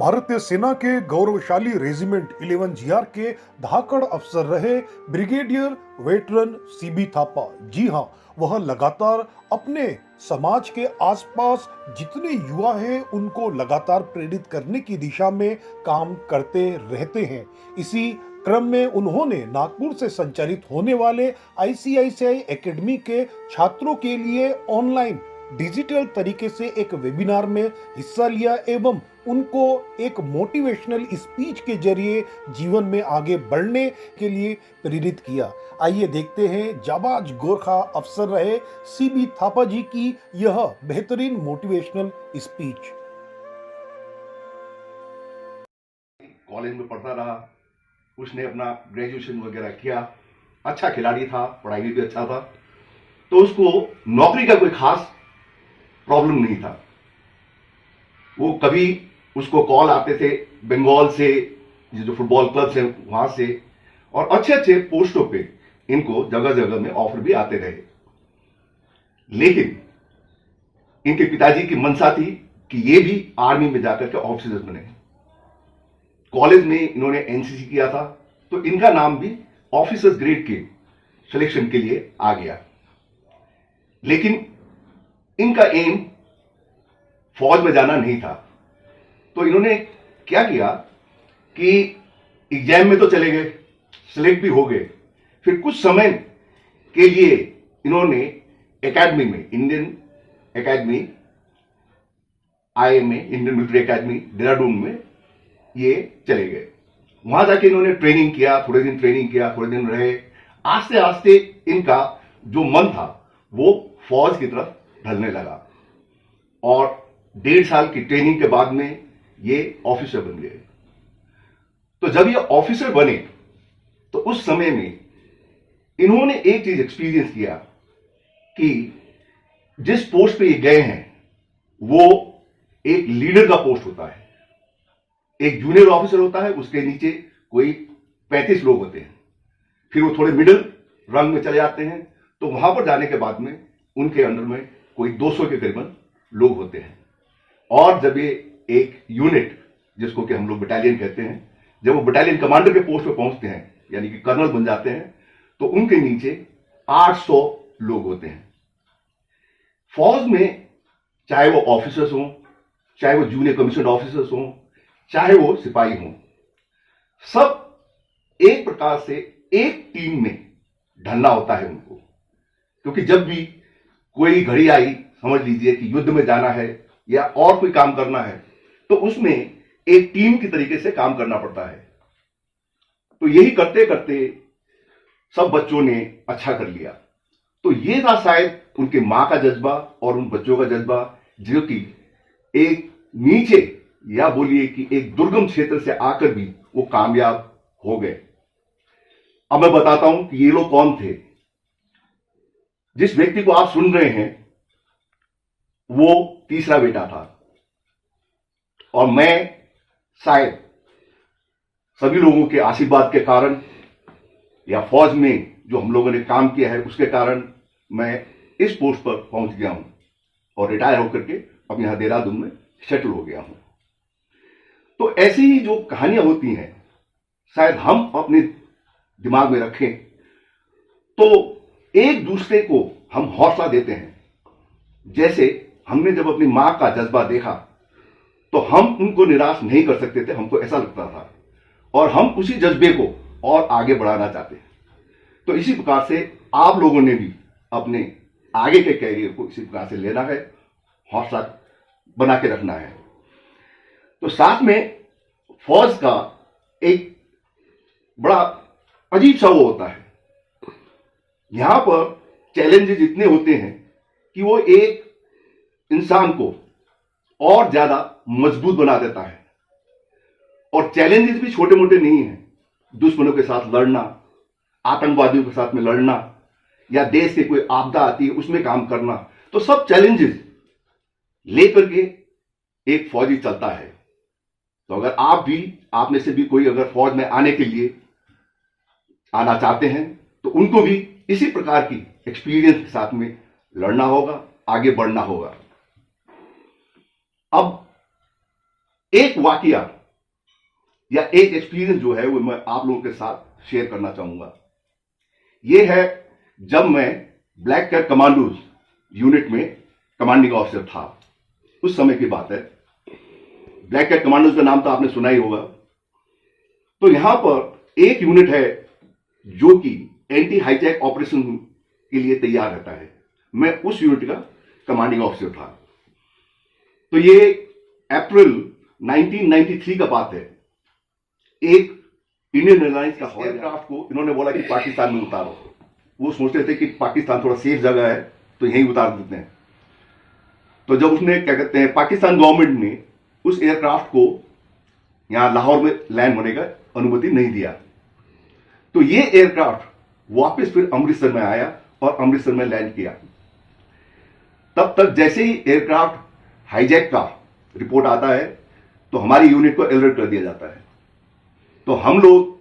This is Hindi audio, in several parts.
भारतीय सेना के गौरवशाली रेजिमेंट 11 जीआर के धाकड़ अफसर रहे ब्रिगेडियर वेटरन सीबी थापा। जी हां, वह लगातार अपने समाज के आसपास जितने युवा हैं उनको लगातार प्रेरित करने की दिशा में काम करते रहते हैं। इसी क्रम में उन्होंने नागपुर से संचालित होने वाले आईसीआईसीआई एकेडमी के छात्रों के लिए ऑनलाइन डिजिटल तरीके से एक वेबिनार में हिस्सा लिया एवं उनको एक मोटिवेशनल स्पीच के जरिए जीवन में आगे बढ़ने के लिए प्रेरित किया। आइए देखते हैं जाबाज गोरखा अफसर रहे सीबी थापा जी की यह बेहतरीन मोटिवेशनल स्पीच। कॉलेज में पढ़ता रहा, उसने अपना ग्रेजुएशन वगैरह किया, अच्छा खिलाड़ी था, पढ़ाई में भी अच्छा था, तो उसको नौकरी का कोई खास प्रॉब्लम नहीं था। वो कभी उसको कॉल आते थे बंगाल से, जो फुटबॉल क्लब्स हैं वहां से, और अच्छे अच्छे पोस्टों पे इनको जगह जगह में ऑफर भी आते रहे। लेकिन इनके पिताजी की मंशा थी कि ये भी आर्मी में जाकर के ऑफिसर बने। कॉलेज में इन्होंने एनसीसी किया था, तो इनका नाम भी ऑफिसर्स ग्रेड के सिलेक्शन के लिए आ गया। लेकिन इनका एम फौज में जाना नहीं था, तो इन्होंने क्या किया कि एग्जाम में तो चले गए, सिलेक्ट भी हो गए। फिर कुछ समय के लिए इन्होंने एकेडमी में, Indian academy, IMA, Indian military academy Dehradun में ये चले गए। वहां जाके इन्होंने ट्रेनिंग किया, थोड़े दिन ट्रेनिंग किया, थोड़े दिन रहे। आस्ते आस्ते इनका जो मन था वो फौज की तरफ ढलने लगा, और 1.5 साल की ट्रेनिंग के बाद में ये ऑफिसर बन गए। तो जब ये ऑफिसर बने तो उस समय में इन्होंने एक चीज एक्सपीरियंस किया कि जिस पोस्ट पे ये गए हैं वो एक लीडर का पोस्ट होता है। एक जूनियर ऑफिसर होता है, उसके नीचे कोई 35 लोग होते हैं। फिर वो थोड़े मिडिल रंग में चले जाते हैं, तो वहां पर जाने के बाद में उनके अंडर में कोई 200 के करीबन लोग होते हैं। और जब ये एक यूनिट, जिसको कि हम लोग बटालियन कहते हैं, जब वो बटालियन कमांडर के पोस्ट पे पहुंचते हैं, यानी कि कर्नल बन जाते हैं, तो उनके नीचे 800 लोग होते हैं। फौज में चाहे वो ऑफिसर्स हों, चाहे वो जूनियर कमीशन ऑफिसर्स हों, चाहे वो सिपाही हों, सब एक प्रकार से एक टीम में ढलना होता है उनको। क्योंकि जब भी कोई घड़ी आई, समझ लीजिए कि युद्ध में जाना है या और कोई काम करना है, तो उसमें एक टीम की तरीके से काम करना पड़ता है। तो यही करते करते सब बच्चों ने अच्छा कर लिया। तो ये था शायद उनके मां का जज्बा और उन बच्चों का जज्बा, जो कि एक नीचे, या बोलिए कि एक दुर्गम क्षेत्र से आकर भी वो कामयाब हो गए। अब मैं बताता हूं कि ये लोग कौन थे। जिस व्यक्ति को आप सुन रहे हैं वो तीसरा बेटा था, और मैं शायद सभी लोगों के आशीर्वाद के कारण या फौज में जो हम लोगों ने काम किया है उसके कारण मैं इस पोस्ट पर पहुंच गया हूं, और रिटायर होकर के अब यहां देहरादून में सेटल हो गया हूं। तो ऐसी ही जो कहानियां होती हैं, शायद हम अपने दिमाग में रखें तो एक दूसरे को हम हौसला देते हैं। जैसे हमने जब अपनी मां का जज्बा देखा तो हम उनको निराश नहीं कर सकते थे, हमको ऐसा लगता था, और हम उसी जज्बे को और आगे बढ़ाना चाहते हैं। तो इसी प्रकार से आप लोगों ने भी अपने आगे के कैरियर को इसी प्रकार से लेना है, हौसला बना के रखना है। तो साथ में फौज का एक बड़ा अजीब सा वो होता है, यहां पर चैलेंजेस इतने होते हैं कि वो एक इंसान को और ज्यादा मजबूत बना देता है। और चैलेंजेस भी छोटे मोटे नहीं हैं। दुश्मनों के साथ लड़ना, आतंकवादियों के साथ में लड़ना, या देश से कोई आपदा आती है उसमें काम करना, तो सब चैलेंजेस लेकर के एक फौजी चलता है। तो अगर आप में से भी कोई अगर फौज में आने के लिए आना चाहते हैं तो उनको भी इसी प्रकार की एक्सपीरियंस के साथ में लड़ना होगा, आगे बढ़ना होगा। अब एक वाकया या एक एक्सपीरियंस जो है वो मैं आप लोगों के साथ शेयर करना चाहूंगा। ये है जब मैं ब्लैक कैट कमांडोज यूनिट में कमांडिंग ऑफिसर था, उस समय की बात है। ब्लैक कैट कमांडोज का नाम तो आपने सुना ही होगा। तो यहां पर एक यूनिट है जो कि एंटी हाईजैक ऑपरेशन के लिए तैयार रहता है। मैं उस यूनिट का कमांडिंग ऑफिसर था। तो ये अप्रैल 1993 का बात है। एक इंडियन एयरलाइंस का एयरक्राफ्ट को इन्होंने बोला कि पाकिस्तान में उतारो। वो सोच रहे थे कि पाकिस्तान थोड़ा सेफ जगह है तो यहीं उतार देते हैं। तो जब उसने क्या कहते हैं पाकिस्तान गवर्नमेंट ने उस एयरक्राफ्ट को यहां लाहौर में लैंड होने का अनुमति नहीं दिया, तो ये एयरक्राफ्ट वापस फिर अमृतसर में आया और अमृतसर में लैंड किया। तब तक जैसे ही एयरक्राफ्ट हाईजैक का रिपोर्ट आता है तो हमारी यूनिट को अलर्ट कर दिया जाता है। तो हम लोग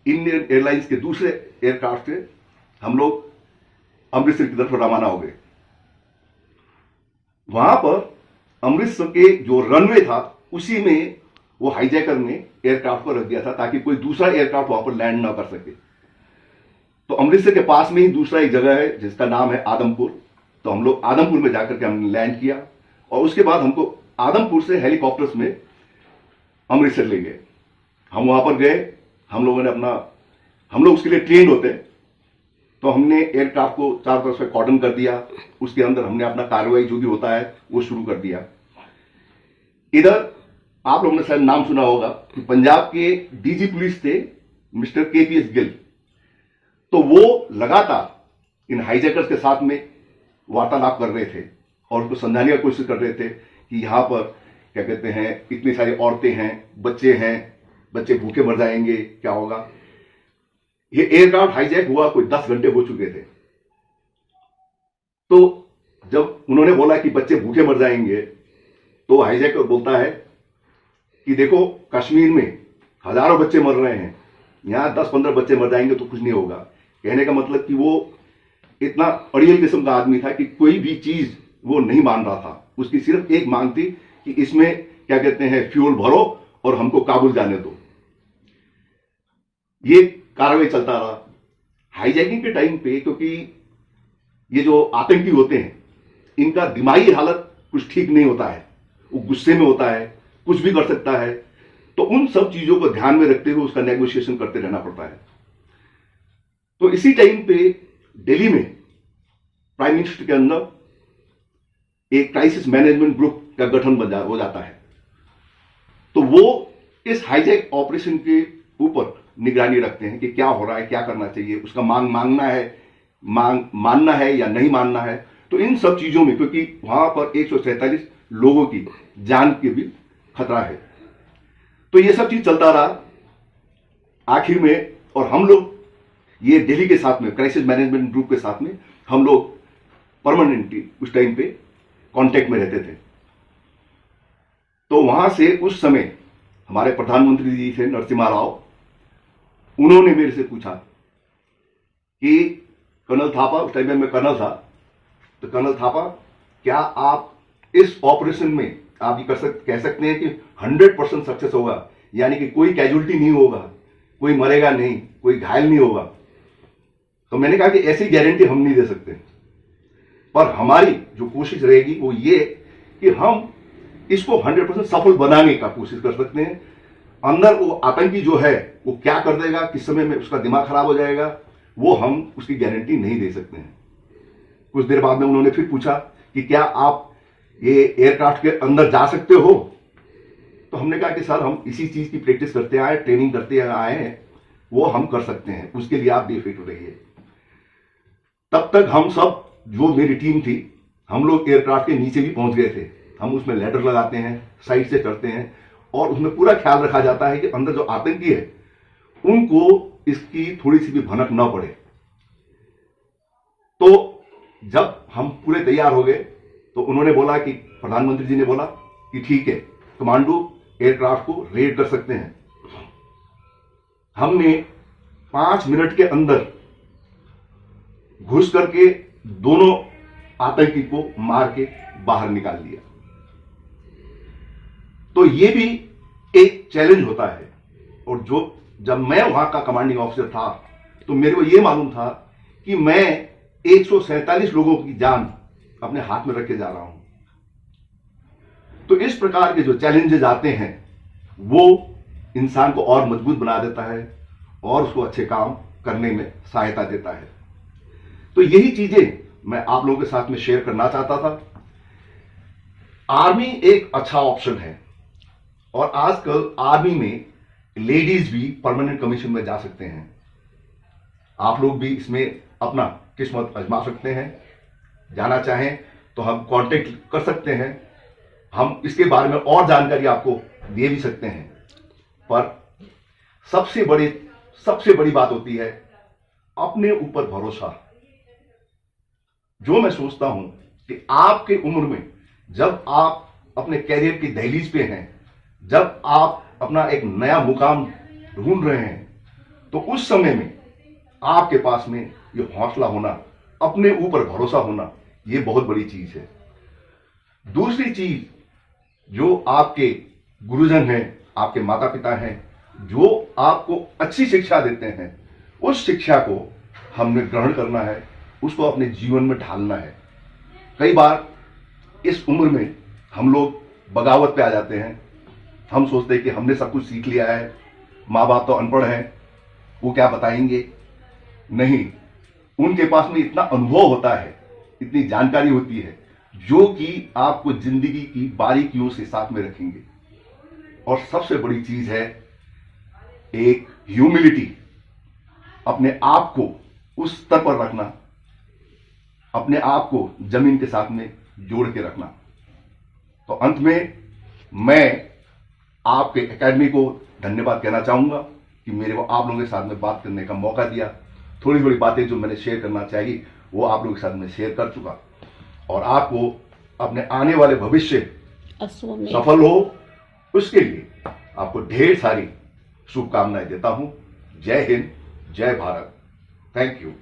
इंडियन एयरलाइंस के दूसरे एयरक्राफ्ट से हम लोग अमृतसर की तरफ रवाना हो गए। वहां पर अमृतसर के जो रनवे था उसी में वो हाईजैकर ने एयरक्राफ्ट को रख दिया था ताकि कोई दूसरा एयरक्राफ्ट वहां पर लैंड ना कर सके। तो अमृतसर के पास में ही दूसरा एक जगह है जिसका नाम है आदमपुर। तो हम लोग आदमपुर में जाकर के हमने लैंड किया और उसके बाद हमको आदमपुर से हेलीकॉप्टर्स में अमृतसर ले गए। हम वहां पर गए, हम लोगों ने हम लोग उसके लिए ट्रेन होते हैं। तो हमने एयरक्राफ्ट को चारों तरफ से कॉर्डन कर दिया, उसके अंदर हमने अपना कार्रवाई जो भी होता है वो शुरू कर दिया। इधर आप लोगों ने शायद नाम सुना होगा कि पंजाब के डीजी पुलिस थे मिस्टर केपीएस गिल। तो वो लगातार इन हाईजैकर्स के साथ में वार्तालाप कर रहे थे और उसको समझाने की कोशिश कर रहे थे कि यहां पर क्या कहते हैं इतनी सारी औरतें हैं, बच्चे भूखे मर जाएंगे, क्या होगा। ये एयरक्राफ्ट हाईजैक हुआ कोई 10 घंटे हो चुके थे। तो जब उन्होंने बोला कि बच्चे भूखे मर जाएंगे तो हाईजैकर बोलता है कि देखो कश्मीर में हजारों बच्चे मर रहे हैं, यहां 10-15 बच्चे मर जाएंगे तो कुछ नहीं होगा। कहने का मतलब कि वो इतना अड़ियल किस्म का आदमी था कि कोई भी चीज वो नहीं मान रहा था। उसकी सिर्फ एक मांग थी कि इसमें क्या कहते हैं फ्यूल भरो और हमको काबुल जाने दो। ये कार्रवाई चलता रहा। हाईजैकिंग के टाइम पे क्योंकि ये जो आतंकी होते हैं इनका दिमागी हालत कुछ ठीक नहीं होता है, वो गुस्से में होता है, कुछ भी कर सकता है। तो उन सब चीजों को ध्यान में रखते हुए उसका नेगोशिएशन करते रहना पड़ता है। तो इसी टाइम पे दिल्ली में प्राइम मिनिस्टर के अंदर एक क्राइसिस मैनेजमेंट ग्रुप का गठन हो जाता है। तो वो इस हाईजैक ऑपरेशन के ऊपर निगरानी रखते हैं कि क्या हो रहा है, क्या करना चाहिए, उसका मानना है या नहीं मानना है। तो इन सब चीजों में क्योंकि वहां पर 147 लोगों की जान की भी खतरा है, तो ये सब चीज चलता रहा आखिर में। और हम लोग ये दिल्ली के साथ में क्राइसिस मैनेजमेंट ग्रुप के साथ में हम लोग परमानेंटली उस टाइम पे कांटेक्ट में रहते थे। तो वहां से उस समय हमारे प्रधानमंत्री जी थे नरसिम्हा राव, उन्होंने मेरे से पूछा कि कर्नल थापा, उस टाइम में मैं कर्नल था, तो कर्नल थापा क्या आप इस ऑपरेशन में आप ये कह सकते हैं कि 100% सक्सेस होगा, यानी कि कोई कैजुअलिटी नहीं होगा, कोई मरेगा नहीं, कोई घायल नहीं होगा। तो मैंने कहा कि ऐसी गारंटी हम नहीं दे सकते, पर हमारी जो कोशिश रहेगी वो ये कि हम इसको 100% सफल बनाने का कोशिश कर सकते हैं। अंदर वो आतंकी जो है वो क्या कर देगा, किस समय में उसका दिमाग खराब हो जाएगा, वो हम उसकी गारंटी नहीं दे सकते हैं। कुछ देर बाद में उन्होंने फिर पूछा कि क्या आप ये एयरक्राफ्ट के अंदर जा सकते हो। तो हमने कहा कि सर हम इसी चीज की प्रैक्टिस करते आए, ट्रेनिंग करते आए हैं, वो हम कर सकते हैं, उसके लिए आप बेफिक्र रहिए। तब तक हम सब जो मेरी टीम थी हम लोग एयरक्राफ्ट के नीचे भी पहुंच गए थे। हम उसमें लैडर लगाते हैं, साइड से करते हैं और उसमें पूरा ख्याल रखा जाता है कि अंदर जो आतंकी है उनको इसकी थोड़ी सी भी भनक ना पड़े। तो जब हम पूरे तैयार हो गए तो उन्होंने बोला कि प्रधानमंत्री जी ने बोला कि ठीक है, कमांडो एयरक्राफ्ट को रेड कर सकते हैं। हमने 5 मिनट के अंदर घुस करके दोनों आतंकी को मार के बाहर निकाल दिया। तो ये भी एक चैलेंज होता है। और जब मैं वहां का कमांडिंग ऑफिसर था तो मेरे को यह मालूम था कि मैं 147 लोगों की जान अपने हाथ में रख के जा रहा हूं। तो इस प्रकार के जो चैलेंजेस आते हैं वो इंसान को और मजबूत बना देता है और उसको अच्छे काम करने में सहायता देता है। तो यही चीजें मैं आप लोगों के साथ में शेयर करना चाहता था। आर्मी एक अच्छा ऑप्शन है और आजकल आर्मी में लेडीज भी परमानेंट कमीशन में जा सकते हैं। आप लोग भी इसमें अपना किस्मत आजमा सकते हैं। जाना चाहें तो हम कांटेक्ट कर सकते हैं, हम इसके बारे में और जानकारी आपको दे भी सकते हैं। पर सबसे बड़ी बात होती है अपने ऊपर भरोसा। जो मैं सोचता हूं कि आपके उम्र में जब आप अपने कैरियर की दहलीज पे हैं, जब आप अपना एक नया मुकाम ढूंढ रहे हैं, तो उस समय में आपके पास में ये हौसला होना, अपने ऊपर भरोसा होना, ये बहुत बड़ी चीज है। दूसरी चीज, जो आपके गुरुजन हैं, आपके माता पिता हैं, जो आपको अच्छी शिक्षा देते हैं, उस शिक्षा को हमने ग्रहण करना है, उसको अपने जीवन में ढालना है। कई बार इस उम्र में हम लोग बगावत पे आ जाते हैं। हम सोचते हैं कि हमने सब कुछ सीख लिया है, माँ बाप तो अनपढ़ हैं, वो क्या बताएंगे। नहीं, उनके पास में इतना अनुभव होता है, इतनी जानकारी होती है, जो कि आपको जिंदगी की बारीकियों से साथ में रखेंगे। और सबसे बड़ी चीज है एक ह्यूमिलिटी, अपने आप को उस स्तर पर रखना, अपने आप को जमीन के साथ में जोड़ के रखना। तो अंत में मैं आपके एकेडमी को धन्यवाद कहना चाहूंगा कि मेरे को आप लोगों के साथ में बात करने का मौका दिया। थोड़ी थोड़ी बातें जो मैंने शेयर करना चाहिए वो आप लोगों के साथ में शेयर कर चुका, और आपको अपने आने वाले भविष्य सफल हो, उसके लिए आपको ढेर सारी शुभकामनाएं देता हूं। जय हिंद, जय भारत। Thank you.